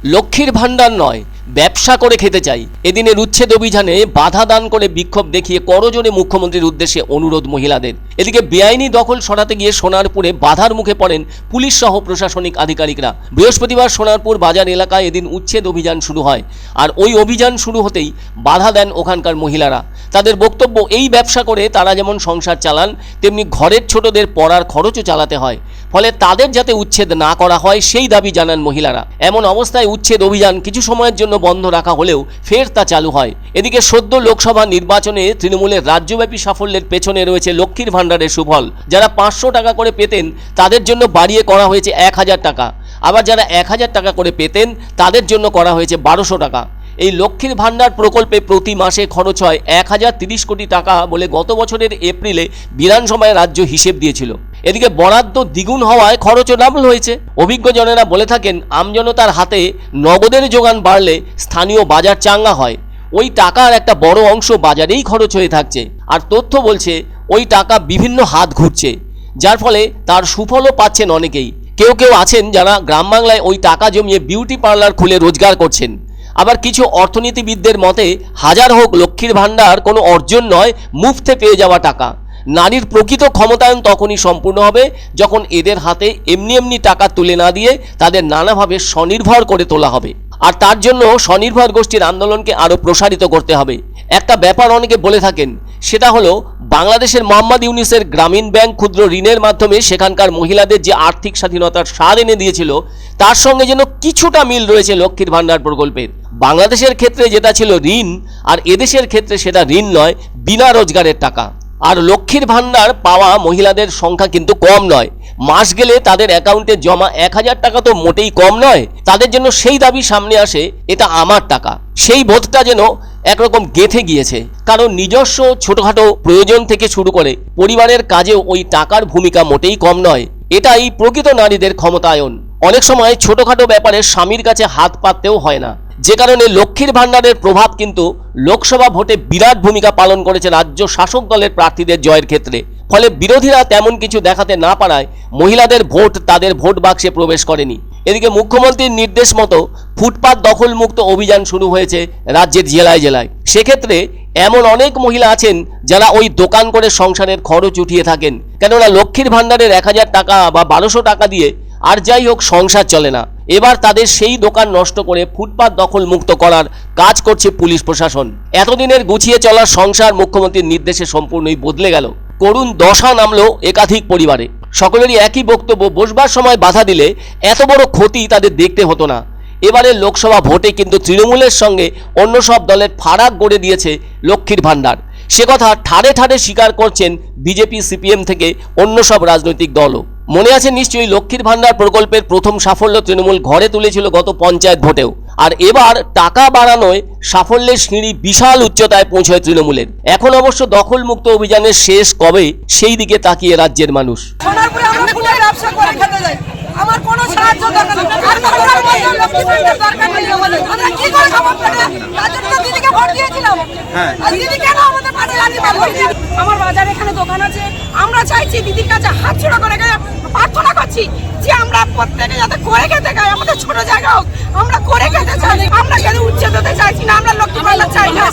লক্ষ্মীর ভাণ্ডার নয়, ব্যবসা করে খেতে চাই। এদিনের উচ্ছেদ অভিযানে বাধা দান করে বিক্ষোভ দেখিয়ে করজোড়ে মুখ্যমন্ত্রীর উদ্দেশ্যে অনুরোধ মহিলাদের। এদিকে বেআইনি দখল সরাতে গিয়ে সোনারপুরে বাধার মুখে পড়েন পুলিশ সহ প্রশাসনিক আধিকারিকরা। বৃহস্পতিবার সোনারপুর বাজার এলাকায় এদিন উচ্ছেদ অভিযান শুরু হয়, আর ওই অভিযান শুরু হতেই বাধা দেন ওখানকার মহিলারা। তাদের বক্তব্য, এই ব্যবসা করে তারা যেমন সংসার চালান, তেমনি ঘরের ছোটদের পড়ার খরচও চালাতে হয়, ফলে তাদের যাতে উচ্ছেদ না করা হয় সেই দাবি জানান মহিলারা। এমন অবস্থায় উচ্ছেদ অভিযান কিছু সময়ের জন্য বন্ধ রাখা হলেও ফের তা চালু হয়। এদিকে সদ্য লোকসভা নির্বাচনে তৃণমূলের রাজ্যব্যাপী সাফল্যের পেছনে রয়েছে লক্ষ্মীর ভাণ্ডারের সুফল। যারা 500 টাকা করে পেতেন তাদের জন্য বাড়িয়ে করা হয়েছে 1000 টাকা, আবার যারা 1000 টাকা করে পেতেন তাদের জন্য করা হয়েছে 1200 টাকা। এই লক্ষ্মীর ভাণ্ডার প্রকল্পে প্রতি মাসে খরচ হয় 1030 কোটি টাকা বলে গত বছরের এপ্রিলে বিধানসভায় রাজ্য হিসেব দিয়েছিল। এদিকে বরাদ্দ দ্বিগুণ হওয়ায় খরচও ডাবল হয়েছে। অভিজ্ঞজনেরা বলে থাকেন, আমজনতার হাতে নগদের যোগান বাড়লে স্থানীয় বাজার চাঙ্গা হয়। ওই টাকার একটা বড় অংশ বাজারেই খরচ হয়ে থাকছে, আর তথ্য বলছে ওই টাকা বিভিন্ন হাত ঘুরছে, যার ফলে তার সুফলও পাচ্ছেন অনেকেই। কেউ কেউ আছেন যারা গ্রাম বাংলায় ওই টাকা জমিয়ে বিউটি পার্লার খুলে রোজগার করছেন। আবার কিছু অর্থনীতিবিদদের মতে, হাজার হোক লক্ষ্মীর ভাণ্ডার কোনো অর্জন নয়, মুফতে পেয়ে যাওয়া টাকা। নারীর প্রকৃত ক্ষমতায়ন তখনই সম্পূর্ণ হবে যখন এদের হাতে এমনি এমনি টাকা তুলে না দিয়ে তাদের নানাভাবে স্বনির্ভর করে তোলা হবে, আর তার জন্য স্বনির্ভর গোষ্ঠীর আন্দোলনকে আরও প্রসারিত করতে হবে। একটা ব্যাপার অনেকে বলে থাকেন, সেটা হলো বাংলাদেশের মোহাম্মদ ইউনূসের গ্রামীণ ব্যাংক ক্ষুদ্র ঋণের মাধ্যমে সেখানকার মহিলাদের যে আর্থিক স্বাধীনতার স্বাদ এনে দিয়েছিল, তার সঙ্গে যেন কিছুটা মিল রয়েছে লক্ষ্মীর ভাণ্ডার প্রকল্পের। বাংলাদেশের ক্ষেত্রে যেটা ছিল ঋণ, আর এদেশের ক্ষেত্রে সেটা ঋণ নয়, বিনা রোজগারের টাকা। আর লক্ষ্মীর ভাণ্ডার পাওয়া মহিলাদের সংখ্যা কিন্তু কম নয়। মাস গেলে তাদের অ্যাকাউন্টে জমা 1000 টাকা তো মোটেই কম নয়। তাদের জন্য সেই দাবি সামনে আসে, এটা আমার টাকা। সেই বোধটা যেন একরকম গেঁথে গিয়েছে, কারণ নিজস্ব ছোটখাটো প্রয়োজন থেকে শুরু করে পরিবারের কাজেও ওই টাকার ভূমিকা মোটেই কম নয়। এটাই প্রকৃত নারীদের ক্ষমতায়ন। অনেক সময় ছোটখাটো ব্যাপারে স্বামীর কাছে হাত পাততেও হয় না, যে কারণে লক্ষ্মীর ভাণ্ডারের প্রভাব কিন্তু লোকসভা ভোটে বিরাট ভূমিকা পালন করেছে রাজ্য শাসক দলের প্রার্থীদের জয়ের ক্ষেত্রে। ফলে বিরোধীরা তেমন কিছু দেখাতে না পারায় মহিলাদের ভোট তাদের ভোট বাক্সে প্রবেশ করেনি। এদিকে মুখ্যমন্ত্রীর নির্দেশ মতো ফুটপাত দখলমুক্ত অভিযান শুরু হয়েছে রাজ্যের জেলায় জেলায়। সেক্ষেত্রে এমন অনেক মহিলা আছেন যারা ওই দোকান করে সংসারের খরচ উঠিয়ে থাকেন, কেননা লক্ষ্মীর ভাণ্ডারের 1000 টাকা বা 1200 টাকা দিয়ে আর যাই হোক সংসার চলে না। এবার তাদের সেই দোকান নষ্ট করে ফুটপাত দখল মুক্ত করার কাজ করছে পুলিশ প্রশাসন। এতদিনের গুছিয়ে চলার সংসার মুখ্যমন্ত্রীর নির্দেশে সম্পূর্ণই বদলে গেল। করুণ দশা নামলো একাধিক পরিবারে। সকলেরই একই বক্তব্য, বসবার সময় বাধা দিলে এত বড় ক্ষতি তাদের দেখতে হতো না। এবারের লোকসভা ভোটে কিন্তু তৃণমূলের সঙ্গে অন্য সব দলের ফারাক গড়ে দিয়েছে লক্ষ্মীর ভাণ্ডার। সে কথা ঠাড়ে ঠাড়ে স্বীকার করছেন বিজেপি, সিপিএম থেকে অন্য সব রাজনৈতিক দলও। মনে আছে নিশ্চয়ই, লক্ষ্মীর ভাণ্ডার প্রকল্পের প্রথম সাফল্য তৃণমূল ঘরে তুলেছিল গত পঞ্চায়েত ভোটেও। আর এবার টাকা বাড়ানোয় সাফল্যের সিঁড়ি বিশাল উচ্চতায় পৌঁছয় তৃণমূলের। এখন অবশ্য দখলমুক্ত অভিযানের শেষ কবে, সেই দিকে তাকিয়ে রাজ্যের মানুষ। আমার কোনো সাহায্য দরকার নেই, লক্ষ্মী ভাণ্ডার দরকার নেই আমাদের। আমরা কি করে খাবো? তার জন্য দিদিকে ভোট দিয়েছিলাম। আর দিদি কেন আমাদের পাশে রাজি ভোট দিয়ে? আমার বাজারে এখানে দোকান আছে, আমরা চাইছি দিদির কাছে হাত জোড়া করে প্রার্থনা করছি যে আমরা প্রত্যেকে যাতে করে খেতে খাই, আমাদের ছোট জায়গা হোক, আমরা করে খেতে চাই। আমরা কেন উচ্ছেদ হতে চাইছি না, আমরা লক্ষ্মী ভাণ্ডার চাই না।